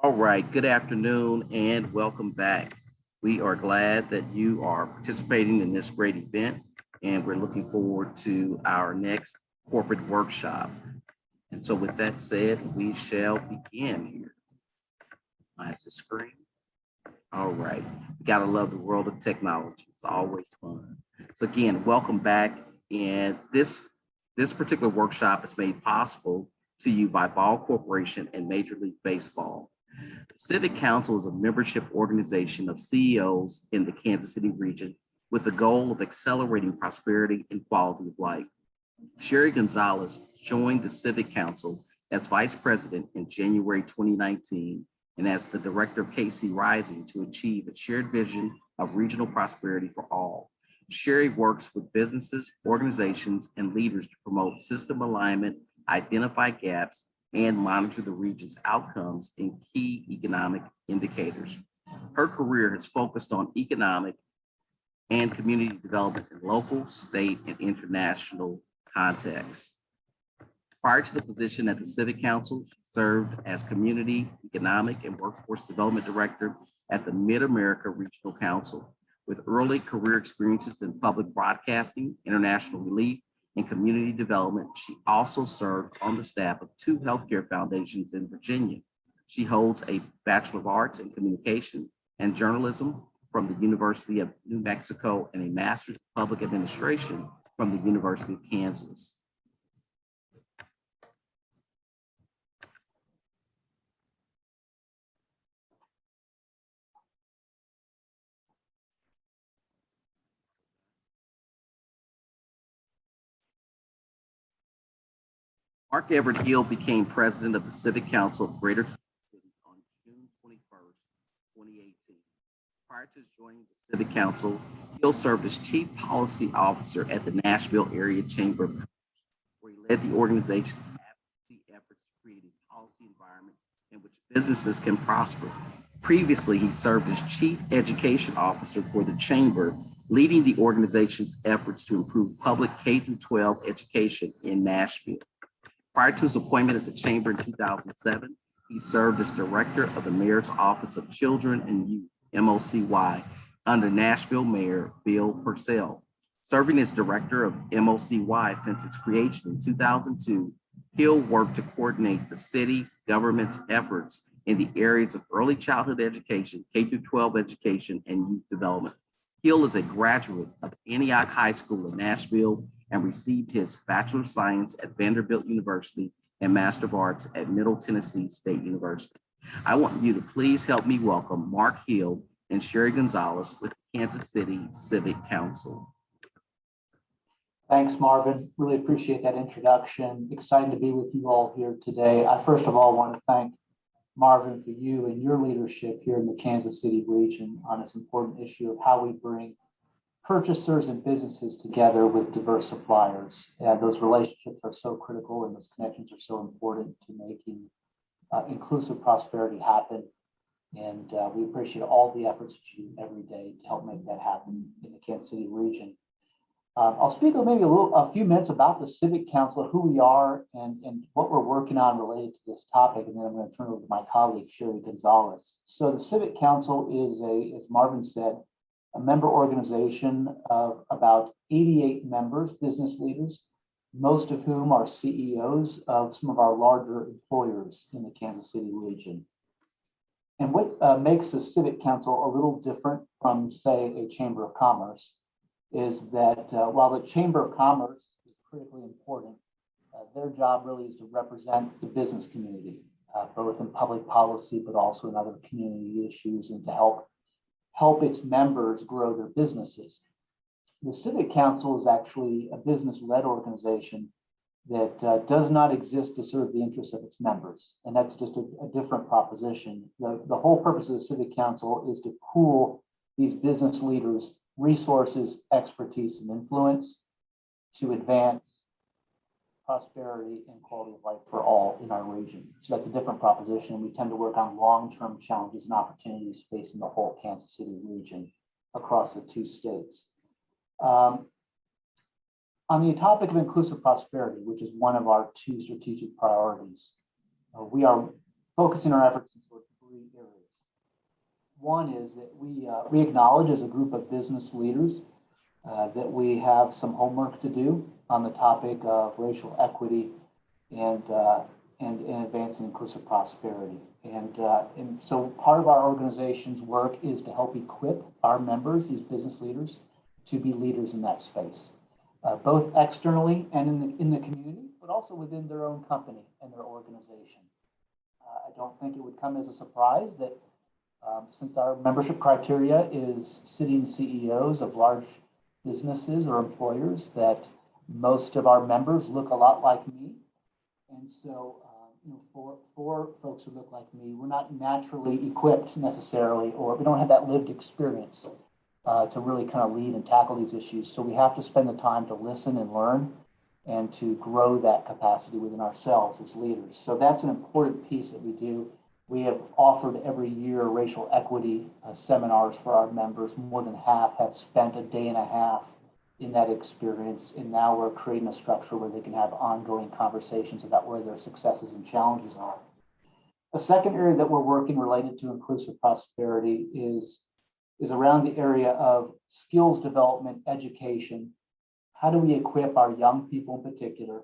All right, good afternoon and welcome back. We are glad that you are participating in this great event, and we're looking forward to our next corporate workshop. And so with that said, we shall begin here. Nice the screen. All right, we gotta love the world of technology. It's always fun. So again, welcome back. And this particular workshop is made possible to you by Ball Corporation and Major League Baseball. Civic Council is a membership organization of CEOs in the Kansas City region with the goal of accelerating prosperity and quality of life. Sherry Gonzalez joined the Civic Council as Vice President in January 2019 and as the Director of KC Rising to achieve a shared vision of regional prosperity for all. Sherry works with businesses, organizations, and leaders to promote system alignment, identify gaps, and monitor the region's outcomes in key economic indicators. Her career has focused on economic and community development in local, state, and international contexts. Prior to the position at the Civic Council, she served as Community, Economic, and Workforce Development Director at the Mid-America Regional Council. With early career experiences in public broadcasting, international relief, and community development, she also served on the staff of two healthcare foundations in Virginia. She holds a Bachelor of Arts in Communication and Journalism from the University of New Mexico and a Master's in Public Administration from the University of Kansas. Mark Everett Hill became president of the Civic Council of Greater Kansas City on June 21st, 2018. Prior to joining the Civic Council, Hill served as Chief Policy Officer at the Nashville Area Chamber of Commerce, where he led the organization's advocacy efforts to create a policy environment in which businesses can prosper. Previously, he served as Chief Education Officer for the Chamber, leading the organization's efforts to improve public K-12 education in Nashville. Prior to his appointment at the Chamber in 2007, he served as Director of the Mayor's Office of Children and Youth, MOCY, under Nashville Mayor Bill Purcell. Serving as Director of MOCY since its creation in 2002, Hill worked to coordinate the city government's efforts in the areas of early childhood education, K-12 education, and youth development. Hill is a graduate of Antioch High School in Nashville and received his Bachelor of Science at Vanderbilt University and Master of Arts at Middle Tennessee State University. I want you to please help me welcome Mark Hill and Sherry Gonzalez with the Kansas City Civic Council. Thanks, Marvin. Really appreciate that introduction. Excited to be with you all here today. I first of all want to thank Marvin for you and your leadership here in the Kansas City region on this important issue of how we bring purchasers and businesses together with diverse suppliers. And those relationships are so critical and those connections are so important to making inclusive prosperity happen. And we appreciate all the efforts that you do every day to help make that happen in the Kansas City region. I'll speak maybe a few minutes about the Civic Council, who we are and what we're working on related to this topic. And then I'm going to turn it over to my colleague, Sherry Gonzalez. So the Civic Council is as Marvin said, a member organization of about 88 members, business leaders, most of whom are CEOs of some of our larger employers in the Kansas City region. And what makes the Civic Council a little different from, say, a Chamber of Commerce is that while the Chamber of Commerce is critically important, their job really is to represent the business community, both in public policy, but also in other community issues, and to help its members grow their businesses. The Civic Council is actually a business-led organization that does not exist to serve the interests of its members. And that's just a different proposition. The whole purpose of the Civic Council is to pool these business leaders' resources, expertise, and influence to advance prosperity and quality of life for all in our region. So that's a different proposition. We tend to work on long-term challenges and opportunities facing the whole Kansas City region across the two states. On the topic of inclusive prosperity, which is one of our two strategic priorities, we are focusing our efforts in three areas. One is that we acknowledge as a group of business leaders that we have some homework to do on the topic of racial equity and advancing inclusive prosperity. And so part of our organization's work is to help equip our members, these business leaders, to be leaders in that space, both externally and in the community, but also within their own company and their organization. I don't think it would come as a surprise that since our membership criteria is sitting CEOs of large businesses or employers, that most of our members look a lot like me. And so, for folks who look like me, we're not naturally equipped necessarily, or we don't have that lived experience to really kind of lead and tackle these issues. So we have to spend the time to listen and learn and to grow that capacity within ourselves as leaders. So that's an important piece that we do. We have offered every year racial equity seminars for our members. More than half have spent a day and a half in that experience. And now we're creating a structure where they can have ongoing conversations about where their successes and challenges are. A second area that we're working related to inclusive prosperity is around the area of skills development, education. How do we equip our young people in particular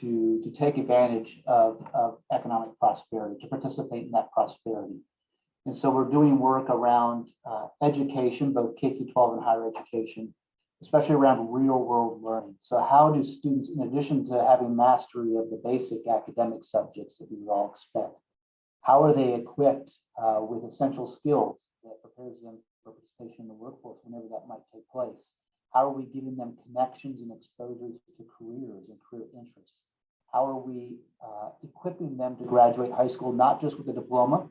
to take advantage of economic prosperity, to participate in that prosperity? And so we're doing work around education, both K-12 and higher education, especially around real world learning. So how do students, in addition to having mastery of the basic academic subjects that we would all expect, how are they equipped with essential skills that prepares them for participation in the workforce whenever that might take place? How are we giving them connections and exposures to careers and career interests? How are we equipping them to graduate high school, not just with a diploma,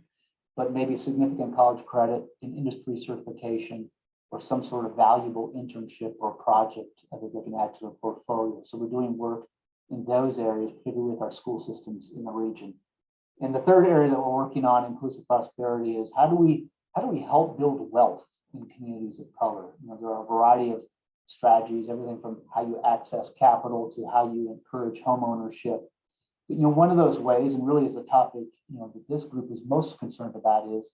but maybe significant college credit, an industry certification, or some sort of valuable internship or project that they can add to their portfolio? So we're doing work in those areas, particularly with our school systems in the region. And the third area that we're working on inclusive prosperity is how do we help build wealth in communities of color? There are a variety of strategies, everything from how you access capital to how you encourage home ownership. But, one of those ways, and really is a topic, that this group is most concerned about, is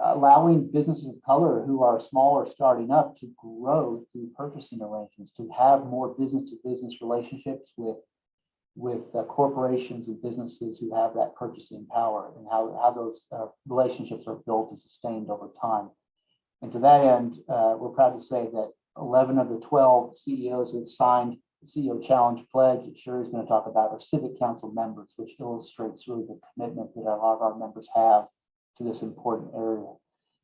allowing businesses of color who are small or starting up to grow through purchasing arrangements, to have more business-to-business relationships with corporations and businesses who have that purchasing power, and how those relationships are built and sustained over time. And to that end, we're proud to say that 11 of the 12 CEOs who have signed the CEO Challenge Pledge that Sherry's going to talk about are Civic Council members, which illustrates really the commitment that a lot of our members have to this important area.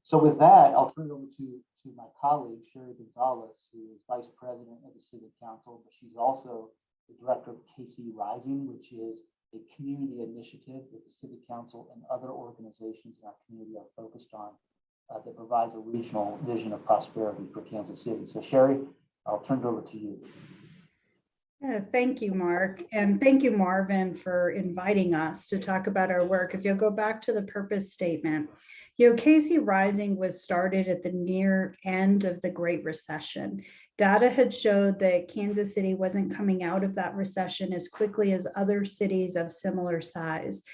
So with that, I'll turn it over to my colleague, Sherry Gonzalez, who is Vice President of the Civic Council, but she's also the Director of KC Rising, which is a community initiative that the Civic Council and other organizations in our community are focused on that provides a regional vision of prosperity for Kansas City. So Sherry, I'll turn it over to you. Yeah, thank you, Mark. And thank you, Marvin, for inviting us to talk about our work. If you'll go back to the purpose statement, KC Rising was started at the near end of the Great Recession. Data had showed that Kansas City wasn't coming out of that recession as quickly as other cities of similar size.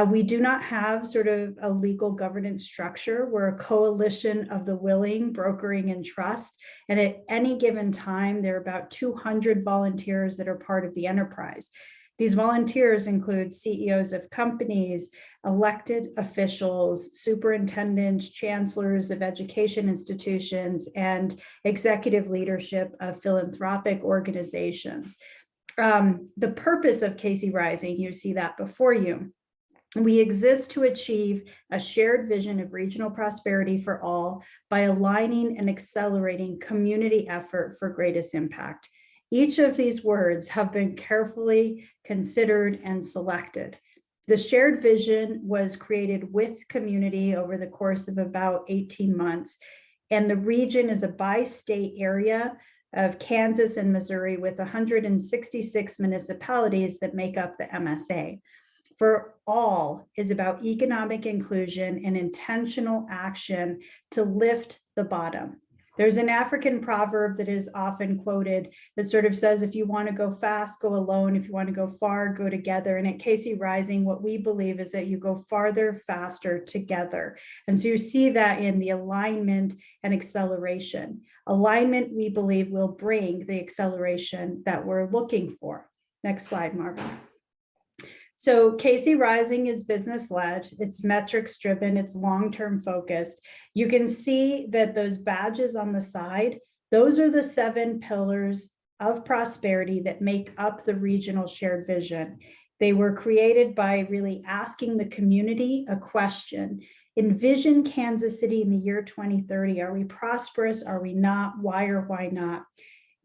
We do not have sort of a legal governance structure. We're a coalition of the willing, brokering, and trust. And at any given time, there are about 200 volunteers that are part of the enterprise. These volunteers include CEOs of companies, elected officials, superintendents, chancellors of education institutions, and executive leadership of philanthropic organizations. The purpose of KC Rising, you see that before you. We exist to achieve a shared vision of regional prosperity for all by aligning and accelerating community effort for greatest impact. Each of these words have been carefully considered and selected. The shared vision was created with community over the course of about 18 months, and the region is a bi-state area of Kansas and Missouri with 166 municipalities that make up the MSA. For all is about economic inclusion and intentional action to lift the bottom. There's an African proverb that is often quoted that sort of says, if you want to go fast, go alone. If you want to go far, go together. And at Casey Rising, what we believe is that you go farther, faster together. And so you see that in the alignment and acceleration. Alignment, we believe, will bring the acceleration that we're looking for. Next slide, Marvin. So Casey Rising is business led, it's metrics driven, it's long-term focused. You can see that those badges on the side, those are the 7 pillars of prosperity that make up the regional shared vision. They were created by really asking the community a question. Envision Kansas City in the year 2030. Are we prosperous? Are we not? Why or why not?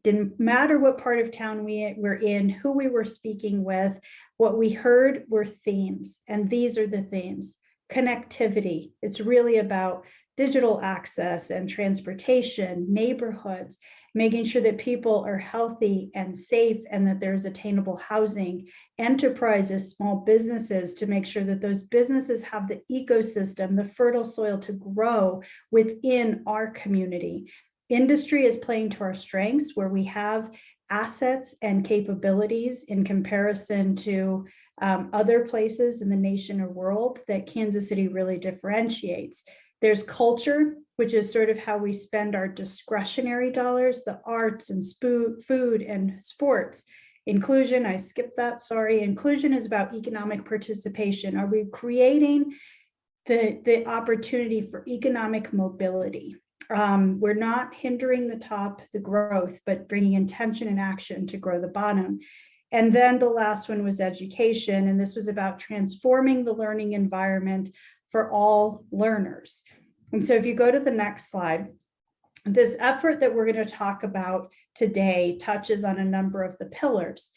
Didn't matter what part of town we were in, who we were speaking with, what we heard were themes. And these are the themes. Connectivity. It's really about digital access and transportation, neighborhoods, making sure that people are healthy and safe and that there's attainable housing, enterprises, small businesses, to make sure that those businesses have the ecosystem, the fertile soil to grow within our community. Industry is playing to our strengths, where we have assets and capabilities in comparison to other places in the nation or world that Kansas City really differentiates. There's culture, which is sort of how we spend our discretionary dollars, the arts and food and sports. Inclusion, I skipped that, sorry. Inclusion is about economic participation. Are we creating the opportunity for economic mobility? We're not hindering the top, the growth, but bringing intention and action to grow the bottom. And then the last one was education. And this was about transforming the learning environment for all learners. And so if you go to the next slide, this effort that we're going to talk about today touches on a number of the pillars.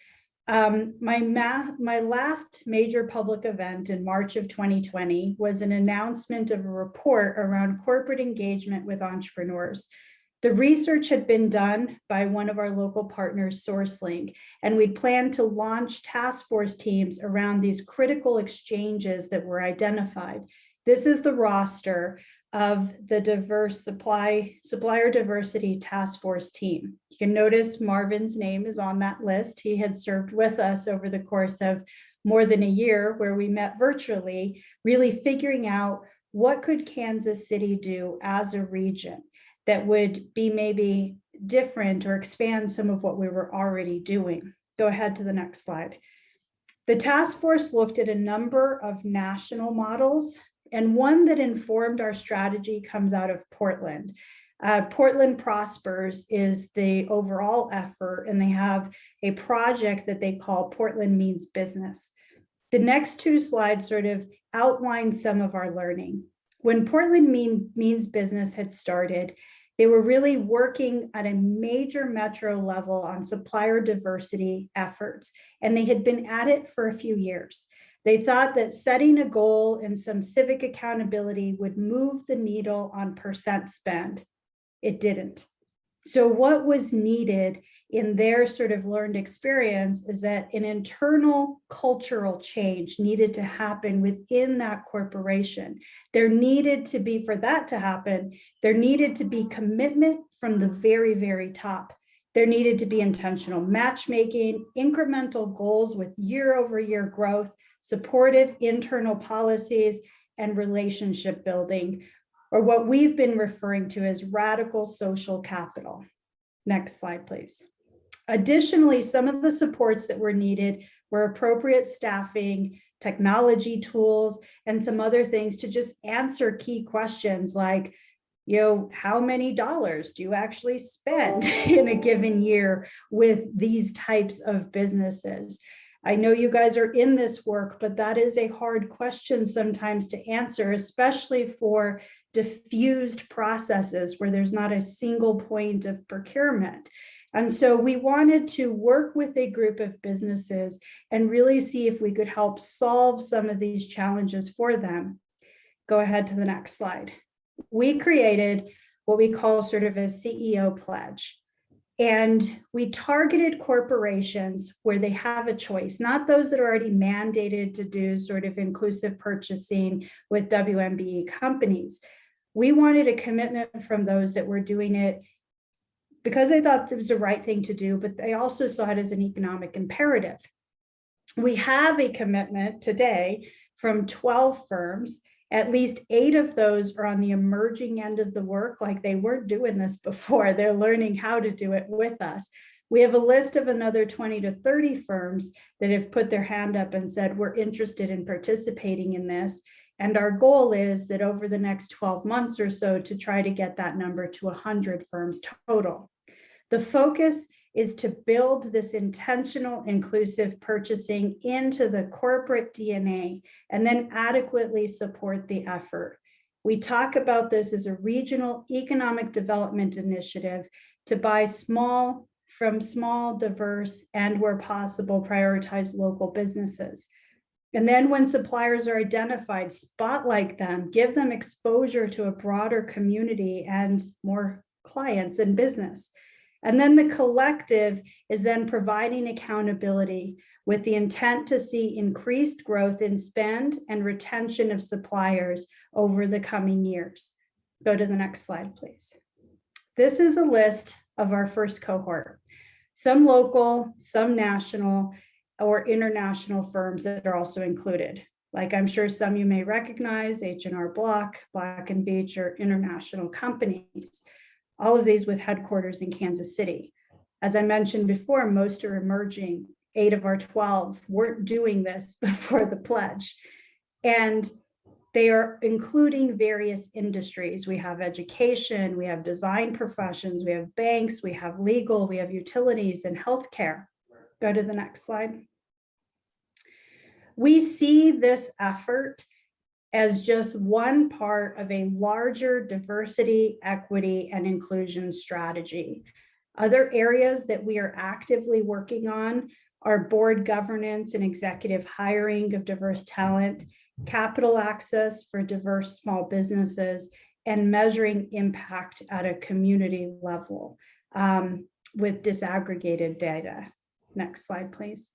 My last major public event in March of 2020 was an announcement of a report around corporate engagement with entrepreneurs. The research had been done by one of our local partners, SourceLink, and we'd planned to launch task force teams around these critical exchanges that were identified. This is the roster of the diverse supplier diversity task force team. You can notice Marvin's name is on that list. He had served with us over the course of more than a year, where we met virtually, really figuring out what could Kansas City do as a region that would be maybe different or expand some of what we were already doing. Go ahead to the next slide. The task force looked at a number of national models, and one that informed our strategy comes out of Portland. Portland Prospers is the overall effort, and they have a project that they call Portland Means Business. The next 2 slides sort of outline some of our learning. When Portland Means Business had started, they were really working at a major metro level on supplier diversity efforts, and they had been at it for a few years. They thought that setting a goal and some civic accountability would move the needle on percent spend. It didn't. So what was needed in their sort of learned experience is that an internal cultural change needed to happen within that corporation. There needed to be, for that to happen, there needed to be commitment from the very, very top. There needed to be intentional matchmaking, incremental goals with year-over-year growth, supportive internal policies, and relationship building, or what we've been referring to as radical social capital. Next slide, please. Additionally, some of the supports that were needed were appropriate staffing, technology tools, and some other things to just answer key questions like, how many dollars do you actually spend in a given year with these types of businesses? I know you guys are in this work, but that is a hard question sometimes to answer, especially for diffused processes where there's not a single point of procurement. And so we wanted to work with a group of businesses and really see if we could help solve some of these challenges for them. Go ahead to the next slide. We created what we call sort of a CEO pledge. And we targeted corporations where they have a choice, not those that are already mandated to do sort of inclusive purchasing with WMBE companies. We wanted a commitment from those that were doing it because they thought it was the right thing to do, but they also saw it as an economic imperative. We have a commitment today from 12 firms. At least 8 of those are on the emerging end of the work, like they weren't doing this before. They're learning how to do it with us. We have a list of another 20 to 30 firms that have put their hand up and said, we're interested in participating in this. And our goal is that over the next 12 months or so to try to get that number to 100 firms total. The focus is to build this intentional inclusive purchasing into the corporate DNA and then adequately support the effort. We talk about this as a regional economic development initiative to buy from small, diverse, and where possible, prioritize local businesses. And then when suppliers are identified, spotlight them, give them exposure to a broader community and more clients and business. And then the collective is then providing accountability with the intent to see increased growth in spend and retention of suppliers over the coming years. Go to the next slide, please. This is a list of our first cohort. Some local, some national or international firms that are also included. Like I'm sure some of you may recognize, H&R Block, Black & Veatch are international companies. All of these with headquarters in Kansas City. As I mentioned before, most are emerging. 8 of our 12 weren't doing this before the pledge. And they are including various industries. We have education, we have design professions, we have banks, we have legal, we have utilities and healthcare. Go to the next slide. We see this effort as just one part of a larger diversity, equity, and inclusion strategy. Other areas that we are actively working on are board governance and executive hiring of diverse talent, capital access for diverse small businesses, and measuring impact at a community level with disaggregated data. Next slide, please.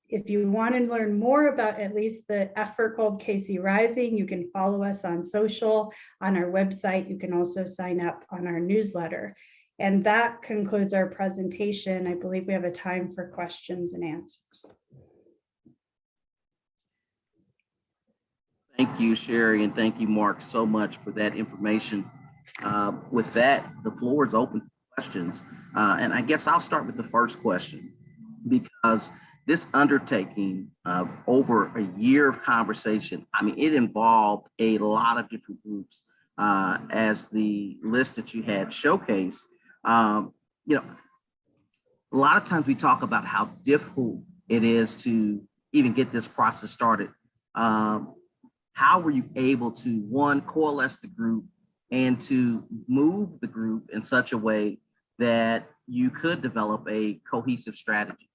If you want to learn more about at least the effort called KC Rising, you can follow us on social, on our website. You can also sign up on our newsletter. And that concludes our presentation. I believe we have a time for questions and answers. Thank you, Sherry, and thank you, Mark, so much for that information. With that, the floor is open for questions. And I guess I'll start with the first question, because this undertaking of over a year of conversation, I mean, it involved a lot of different groups, as the list that you had showcased. You know, a lot of times we talk about how difficult it is to even get this process started. How were you able to, one, coalesce the group and to move the group in such a way that you could develop a cohesive strategy?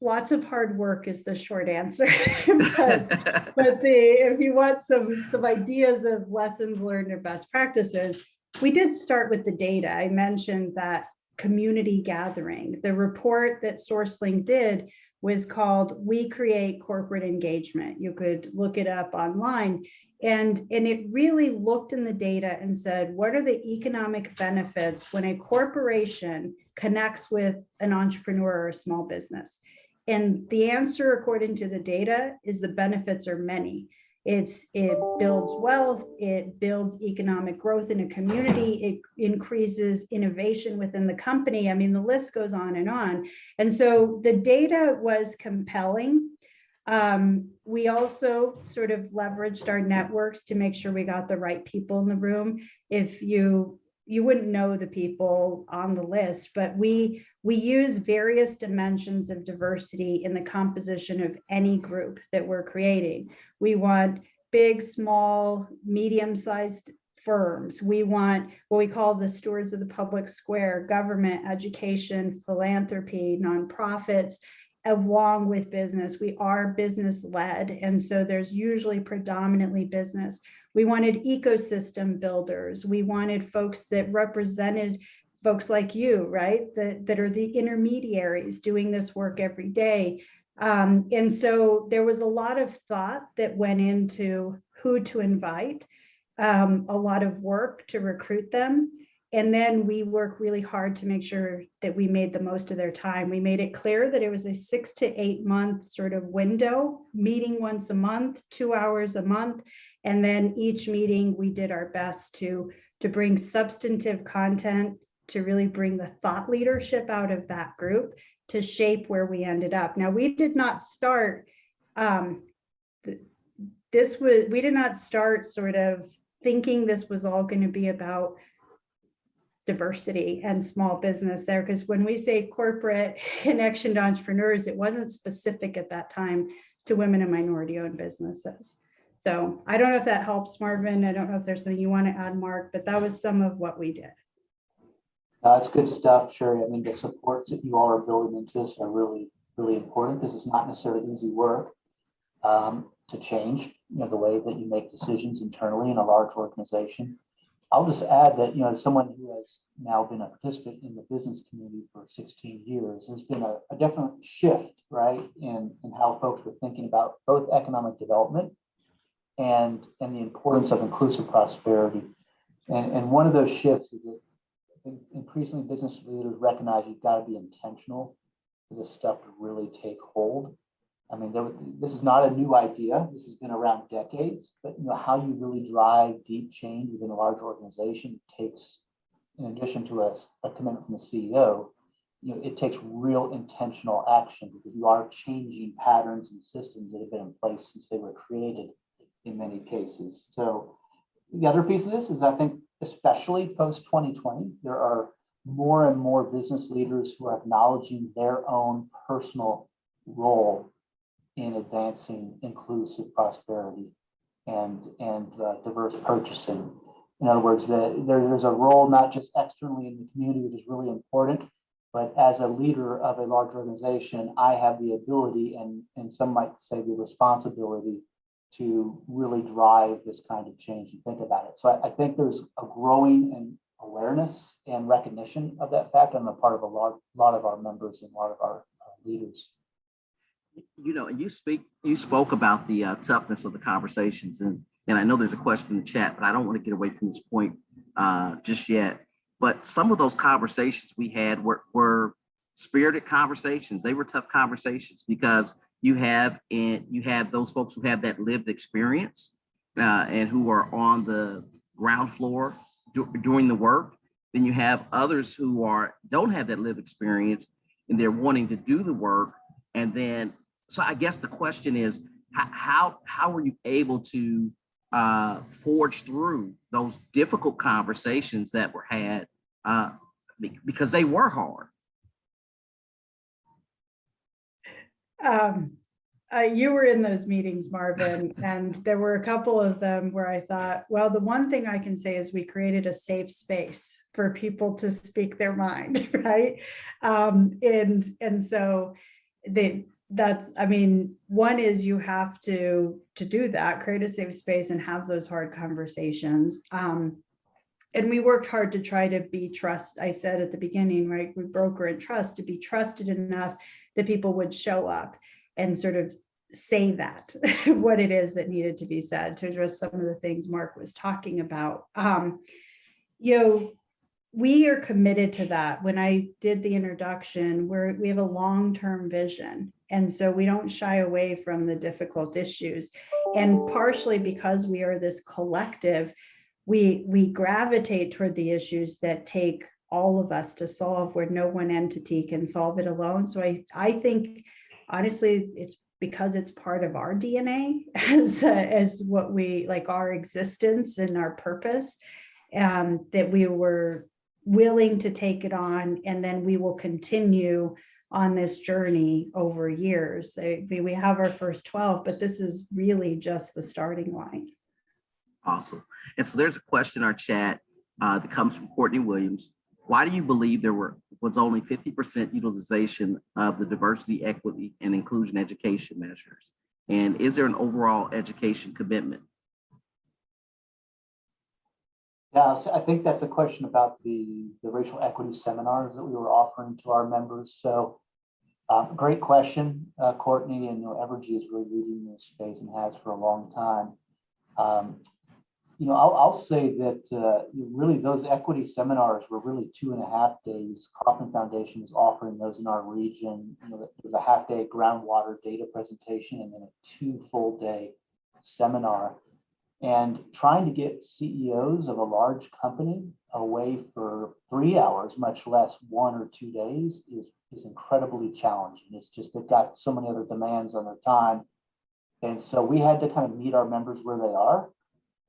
Lots of hard work is the short answer. but if you want some ideas of lessons learned or best practices, we did start with the data. I mentioned that community gathering. The report that SourceLink did was called We Create Corporate Engagement. You could look it up online. And it really looked in the data and said, what are the economic benefits when a corporation connects with an entrepreneur or a small business? And the answer, according to the data, is the benefits are many. It builds wealth, it builds economic growth in a community, it increases innovation within the company. I mean, the list goes on. And so the data was compelling. We also sort of leveraged our networks to make sure we got the right people in the room. If you wouldn't know the people on the list, but we use various dimensions of diversity in the composition of any group that we're creating. We want big, small, medium-sized firms. We want what we call the stewards of the public square, government, education, philanthropy, nonprofits, along with business. We are business-led, and so there's usually predominantly business. We wanted ecosystem builders. We wanted folks that represented folks like you, right? That are the intermediaries doing this work every day. And so there was a lot of thought that went into who to invite, a lot of work to recruit them. And then we worked really hard to make sure that we made the most of their time. We made it clear that it was a 6 to 8 month sort of window, meeting once a month, 2 hours a month. And then each meeting, we did our best to bring substantive content, to really bring the thought leadership out of that group to shape where we ended up. Now, we did not start, we did not start sort of thinking this was all going to be about diversity and small business there, because when we say corporate connection to entrepreneurs, it wasn't specific at that time to women and minority owned businesses. So I don't know if that helps, Marvin. I don't know if there's something you want to add, Mark, but that was some of what we did. That's good stuff, Sherry. I mean, the supports that you all are building into this are really, really important. This is not necessarily easy work to change, the way that you make decisions internally in a large organization. I'll just add that, as someone who has now been a participant in the business community for 16 years, there's been a definite shift, right, in how folks are thinking about both economic development and the importance of inclusive prosperity. And one of those shifts is that increasingly business leaders recognize you've got to be intentional for this stuff to really take hold. I mean, this is not a new idea. This has been around decades, but how you really drive deep change within a large organization takes, in addition to a commitment from the CEO, it takes real intentional action, because you are changing patterns and systems that have been in place since they were created in many cases. So the other piece of this is, I think, especially post 2020, there are more and more business leaders who are acknowledging their own personal role in advancing inclusive prosperity and diverse purchasing. In other words, there's a role not just externally in the community, which is really important, but as a leader of a large organization, I have the ability and some might say the responsibility to really drive this kind of change and think about it. So I think there's a growing awareness and recognition of that fact on the part of a lot of our members and a lot of our leaders. You spoke about the toughness of the conversations, and I know there's a question in the chat, but I don't want to get away from this point just yet. But some of those conversations we had were spirited conversations. They were tough conversations because you have those folks who have that lived experience and who are on the ground floor doing the work. Then you have others who don't have that lived experience and they're wanting to do the work. And then, so I guess the question is, how were you able to forge through those difficult conversations that were had because they were hard? You were in those meetings, Marvin, and there were a couple of them where I thought, well, the one thing I can say is we created a safe space for people to speak their mind, right? And so one is you have to do that, create a safe space and have those hard conversations. And we worked hard to try to be I said at the beginning, right? We broker and trust to be trusted enough that people would show up and sort of say that what it is that needed to be said to address some of the things Mark was talking about. We are committed to that. When I did the introduction, we have a long-term vision. And so we don't shy away from the difficult issues. And partially because we are this collective, we gravitate toward the issues that take all of us to solve, where no one entity can solve it alone. So I think, honestly, it's because it's part of our DNA as what we like, our existence and our purpose, that we were willing to take it on, and then we will continue on this journey over years. We have our first 12, but this is really just the starting line. Awesome. And so there's a question in our chat that comes from Courtney Williams. Why do you believe there was only 50% utilization of the diversity, equity, and inclusion education measures? And is there an overall education commitment? Yeah, so I think that's a question about the racial equity seminars that we were offering to our members. So Great question, Courtney, and Evergy is really leading this space and has for a long time. I'll say that really those equity seminars were really 2.5 days. Kaufman Foundation is offering those in our region. There's a half-day groundwater data presentation and then a 2 full-day seminar. And trying to get CEOs of a large company away for 3 hours, much less 1 or 2 days, is incredibly challenging. It's just they've got so many other demands on their time. And so we had to kind of meet our members where they are.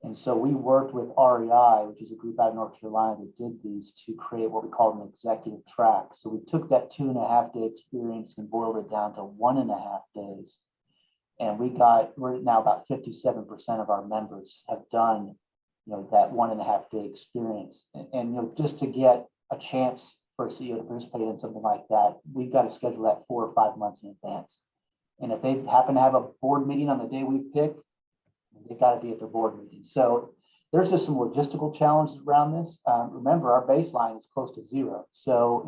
And so we worked with REI, which is a group out of North Carolina that did these to create what we call an executive track. So we took that 2.5 day experience and boiled it down to 1.5 days. And we're now about 57% of our members have done, that 1.5 day experience. And just to get a chance for a CEO to participate in something like that, we've got to schedule that 4 or 5 months in advance. And if they happen to have a board meeting on the day we pick, they've got to be at their board meeting. So there's just some logistical challenges around this. Remember, our baseline is close to 0. So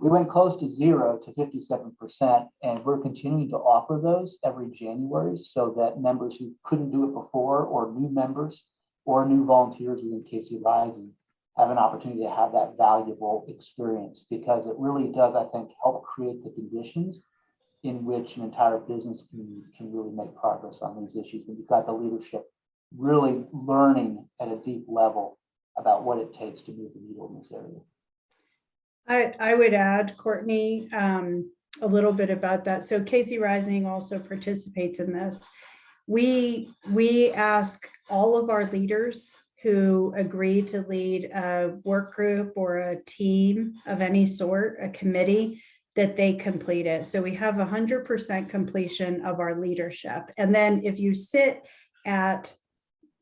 we went close to 0 to 57%, and we're continuing to offer those every January so that members who couldn't do it before, or new members, or new volunteers within KC Rising have an opportunity to have that valuable experience, because it really does, I think, help create the conditions in which an entire business can really make progress on these issues. When you've got the leadership really learning at a deep level about what it takes to move the needle in this area. I would add, Courtney, a little bit about that. So KC Rising also participates in this. We ask all of our leaders who agree to lead a work group or a team of any sort, a committee, that they complete it. So we have 100% completion of our leadership. And then if you sit at,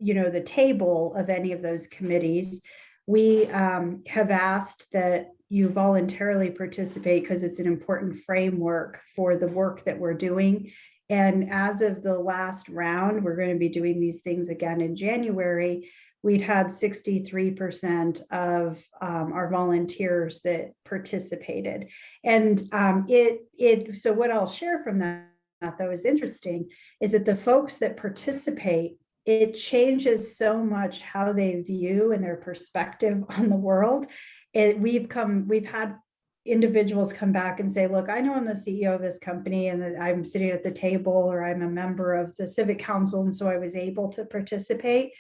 the table of any of those committees, we have asked that you voluntarily participate, because it's an important framework for the work that we're doing. And as of the last round, we're going to be doing these things again in January. We'd had 63% of our volunteers that participated. And so what I'll share from that, though, is interesting, is that the folks that participate, it changes so much how they view and their perspective on the world. We've had individuals come back and say, look, I know I'm the CEO of this company and that I'm sitting at the table, or I'm a member of the civic council, and so I was able to participate.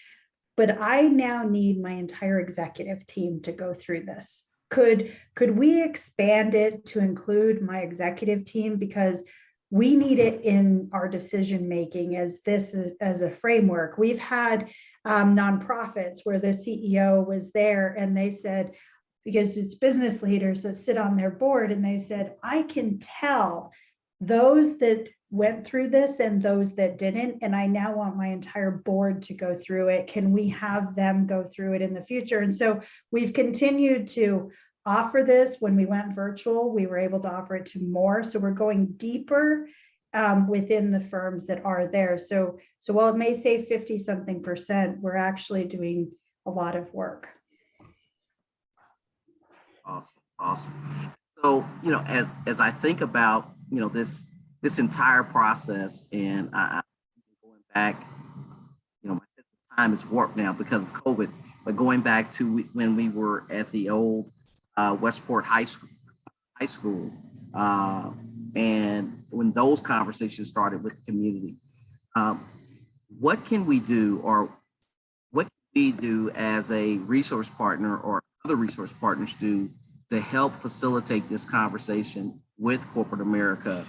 But I now need my entire executive team to go through this. Could we expand it to include my executive team? Because we need it in our decision making as a framework. We've had nonprofits where the CEO was there, and they said, because it's business leaders that sit on their board, and they said, I can tell those that went through this and those that didn't, and I now want my entire board to go through it. Can we have them go through it in the future? And so we've continued to offer this. When we went virtual, we were able to offer it to more. So we're going deeper within the firms that are there. So while it may say 50-something%, we're actually doing a lot of work. Awesome. So, as I think about, this entire process, and I'm going back, my sense of time is warped now because of COVID, but going back to when we were at the old Westport High School, and when those conversations started with the community, what can we do, or what can we do as a resource partner, or other resource partners do, to help facilitate this conversation with corporate America?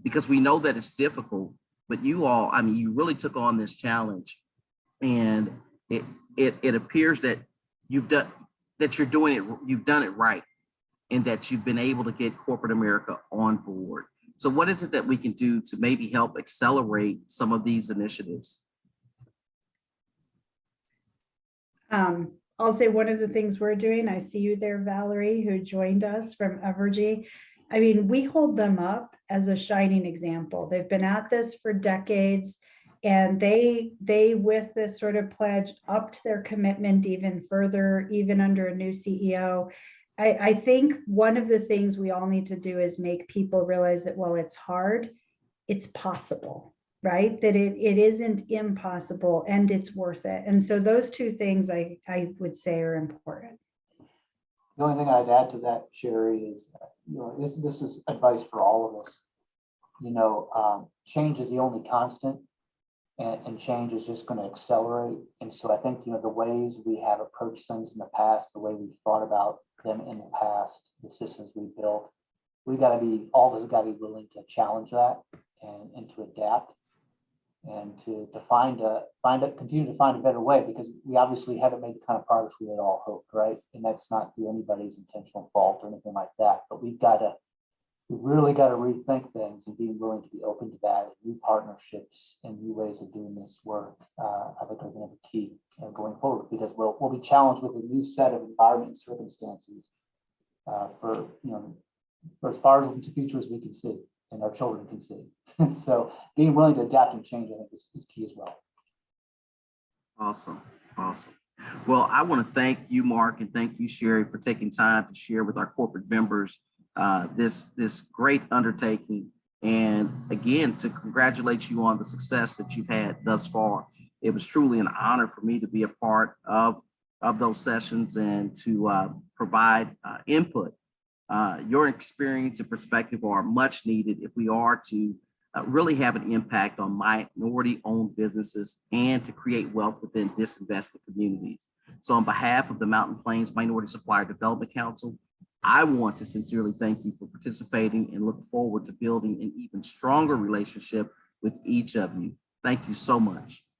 Because we know that it's difficult, but you all, you really took on this challenge, and it appears that you've done it right, and that you've been able to get corporate America on board. So what is it that we can do to maybe help accelerate some of these initiatives? I'll say one of the things we're doing, I see you there, Valerie, who joined us from Evergy. We hold them up as a shining example. They've been at this for decades, and they with this sort of pledge upped their commitment even further, even under a new CEO. I think one of the things we all need to do is make people realize that while it's hard, it's possible, right? That it isn't impossible and it's worth it. And so those two things I would say are important. The only thing I'd add to that, Sherry, is, this is advice for all of us. Change is the only constant, and change is just going to accelerate. And so I think, the ways we have approached things in the past, the way we've thought about them in the past, the systems we built, all of us got to be willing to challenge that and to adapt and to continue to find a better way, because we obviously haven't made the kind of progress we had all hoped, right? And that's not through anybody's intentional fault or anything like that, but we really got to rethink things and being willing to be open to that. New partnerships and new ways of doing this work, I think, are going to be key going forward, because we'll be challenged with a new set of environment and circumstances for as far into the future as we can see and our children can see. So being willing to adapt and change, I think, is key as well. Awesome. Awesome. Well, I want to thank you, Mark, and thank you, Sherry, for taking time to share with our corporate members this great undertaking. And again, to congratulate you on the success that you've had thus far. It was truly an honor for me to be a part of those sessions and to provide input. Your experience and perspective are much needed if we are to really have an impact on minority-owned businesses and to create wealth within disinvested communities. So on behalf of the Mountain Plains Minority Supplier Development Council, I want to sincerely thank you for participating and look forward to building an even stronger relationship with each of you. Thank you so much.